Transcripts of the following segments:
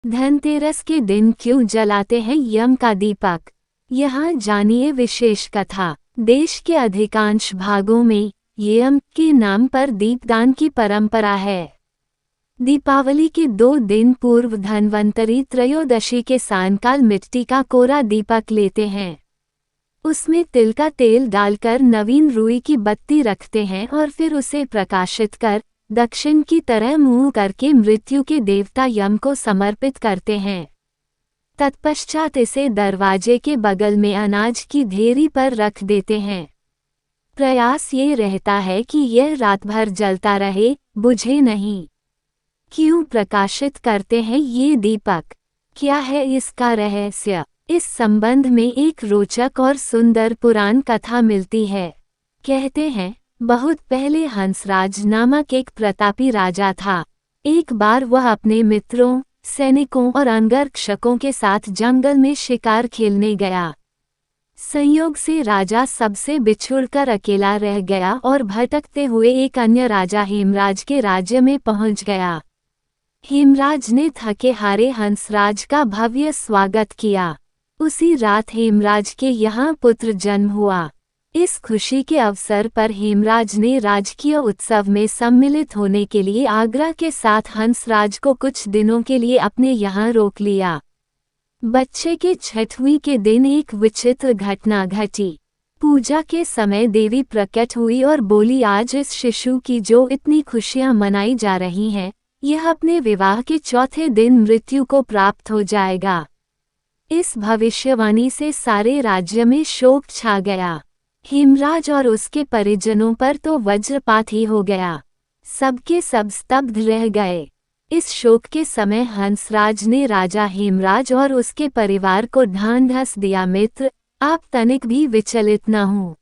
धनतेरस के दिन क्यों जलाते हैं यम का दीपक? यहाँ जानिए विशेष कथा। देश के अधिकांश भागों में यम के नाम पर दीपदान की परंपरा है। दीपावली के 2 दिन पूर्व धन्वंतरी त्रयोदशी के सायंकाल मिट्टी का कोरा दीपक लेते हैं। उसमें तिल का तेल डालकर नवीन रुई की बत्ती रखते हैं और फिर उसे प्रकाशित कर दक्षिण की तरह मुंह करके मृत्यु के देवता यम को समर्पित करते हैं। तत्पश्चात इसे दरवाजे के बगल में अनाज की ढेरी पर रख देते हैं। प्रयास ये रहता है कि यह रात भर जलता रहे, बुझे नहीं। क्यों प्रकाशित करते हैं ये दीपक? क्या है इसका रहस्य? इस संबंध में एक रोचक और सुंदर पुराण कथा मिलती है। कहते हैं, बहुत पहले हंसराज नामक एक प्रतापी राजा था। एक बार वह अपने मित्रों, सैनिकों और अंगरक्षकों के साथ जंगल में शिकार खेलने गया। संयोग से राजा सबसे बिछुड़कर अकेला रह गया और भटकते हुए एक अन्य राजा हेमराज के राज्य में पहुंच गया। हेमराज ने थके हारे हंसराज का भव्य स्वागत किया। उसी रात हेमराज के यहाँ पुत्र जन्म हुआ। इस खुशी के अवसर पर हेमराज ने राजकीय उत्सव में सम्मिलित होने के लिए आग्रह के साथ हंसराज को कुछ दिनों के लिए अपने यहाँ रोक लिया। बच्चे के छठवीं के दिन एक विचित्र घटना घटी। पूजा के समय देवी प्रकट हुई और बोली, आज इस शिशु की जो इतनी खुशियां मनाई जा रही हैं, यह अपने विवाह के चौथे दिन मृत्यु को प्राप्त हो जाएगा। इस भविष्यवाणी से सारे राज्य में शोक छा गया। हेमराज और उसके परिजनों पर तो वज्रपात ही हो गया। सबके सब स्तब्ध रह गए। इस शोक के समय हंसराज ने राजा हेमराज और उसके परिवार को ढांढस दिया, मित्र, आप तनिक भी विचलित न हो।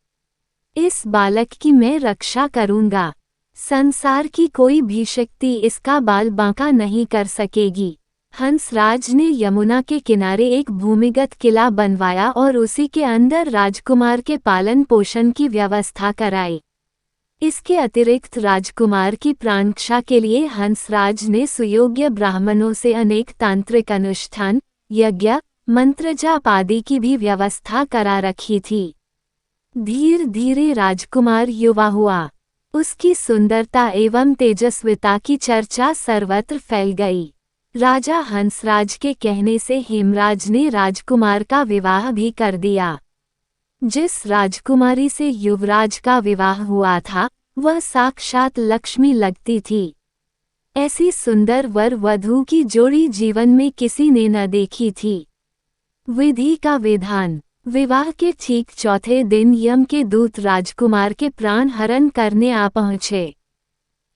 इस बालक की मैं रक्षा करूंगा। संसार की कोई भी शक्ति इसका बाल बांका नहीं कर सकेगी। हंसराज ने यमुना के किनारे एक भूमिगत किला बनवाया और उसी के अंदर राजकुमार के पालन पोषण की व्यवस्था कराई। इसके अतिरिक्त राजकुमार की प्राणरक्षा के लिए हंसराज ने सुयोग्य ब्राह्मणों से अनेक तांत्रिक अनुष्ठान, यज्ञ, मंत्र जाप आदि की भी व्यवस्था करा रखी थी। धीरे धीरे राजकुमार युवा हुआ। उसकी सुंदरता एवं तेजस्विता की चर्चा सर्वत्र फैल गई। राजा हंसराज के कहने से हेमराज ने राजकुमार का विवाह भी कर दिया। जिस राजकुमारी से युवराज का विवाह हुआ था, वह साक्षात लक्ष्मी लगती थी। ऐसी सुंदर वर वधू की जोड़ी जीवन में किसी ने न देखी थी। विधि का विधान। विवाह के ठीक चौथे दिन यम के दूत राजकुमार के प्राण हरण करने आ पहुँचे।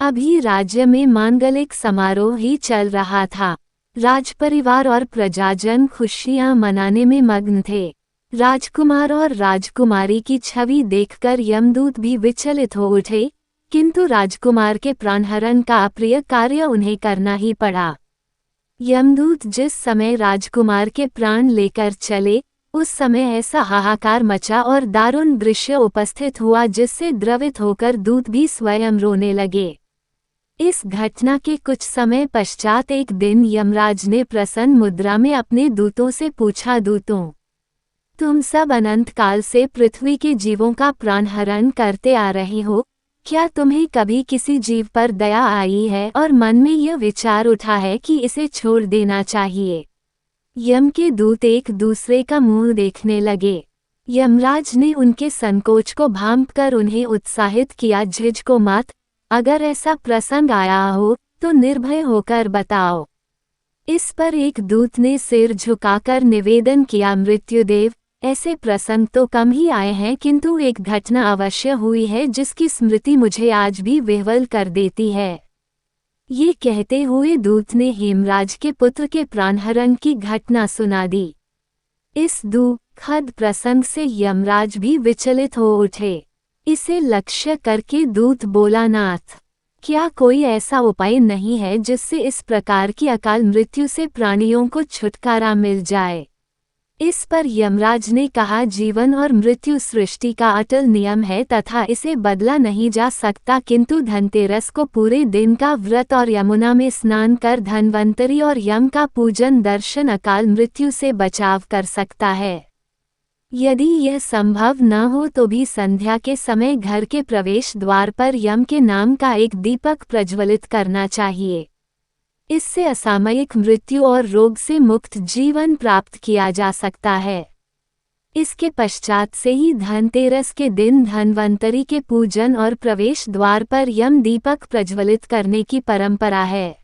अभी राज्य में मांगलिक समारोह ही चल रहा था। राजपरिवार और प्रजाजन खुशियां मनाने में मग्न थे। राजकुमार और राजकुमारी की छवि देखकर यमदूत भी विचलित हो उठे, किंतु राजकुमार के प्राणहरण का अप्रिय कार्य उन्हें करना ही पड़ा। यमदूत जिस समय राजकुमार के प्राण लेकर चले, उस समय ऐसा हाहाकार मचा और दारुण दृश्य उपस्थित हुआ जिससे द्रवित होकर दूत भी स्वयं रोने लगे। इस घटना के कुछ समय पश्चात एक दिन यमराज ने प्रसन्न मुद्रा में अपने दूतों से पूछा, दूतों, तुम सब अनंत काल से पृथ्वी के जीवों का प्राणहरण करते आ रहे हो, क्या तुम्हें कभी किसी जीव पर दया आई है और मन में यह विचार उठा है कि इसे छोड़ देना चाहिए? यम के दूत एक दूसरे का मुंह देखने लगे। यमराज ने उनके संकोच को भांपकर उन्हें उत्साहित किया, झिझको मत, अगर ऐसा प्रसंग आया हो तो निर्भय होकर बताओ। इस पर एक दूत ने सिर झुकाकर निवेदन किया, मृत्युदेव, ऐसे प्रसंग तो कम ही आए हैं, किंतु एक घटना अवश्य हुई है जिसकी स्मृति मुझे आज भी विह्वल कर देती है। ये कहते हुए दूत ने हेमराज के पुत्र के प्राणहरण की घटना सुना दी। इस दुखद प्रसंग से यमराज भी विचलित हो उठे। इसे लक्ष्य करके दूत बोला, नाथ, क्या कोई ऐसा उपाय नहीं है जिससे इस प्रकार की अकाल मृत्यु से प्राणियों को छुटकारा मिल जाए? इस पर यमराज ने कहा, जीवन और मृत्यु सृष्टि का अटल नियम है तथा इसे बदला नहीं जा सकता, किंतु धनतेरस को पूरे दिन का व्रत और यमुना में स्नान कर धन्वंतरी और यम का पूजन दर्शन अकाल मृत्यु से बचाव कर सकता है। यदि यह संभव न हो तो भी संध्या के समय घर के प्रवेश द्वार पर यम के नाम का एक दीपक प्रज्वलित करना चाहिए। इससे असामयिक मृत्यु और रोग से मुक्त जीवन प्राप्त किया जा सकता है। इसके पश्चात से ही धनतेरस के दिन धन्वंतरी के पूजन और प्रवेश द्वार पर यम दीपक प्रज्वलित करने की परंपरा है।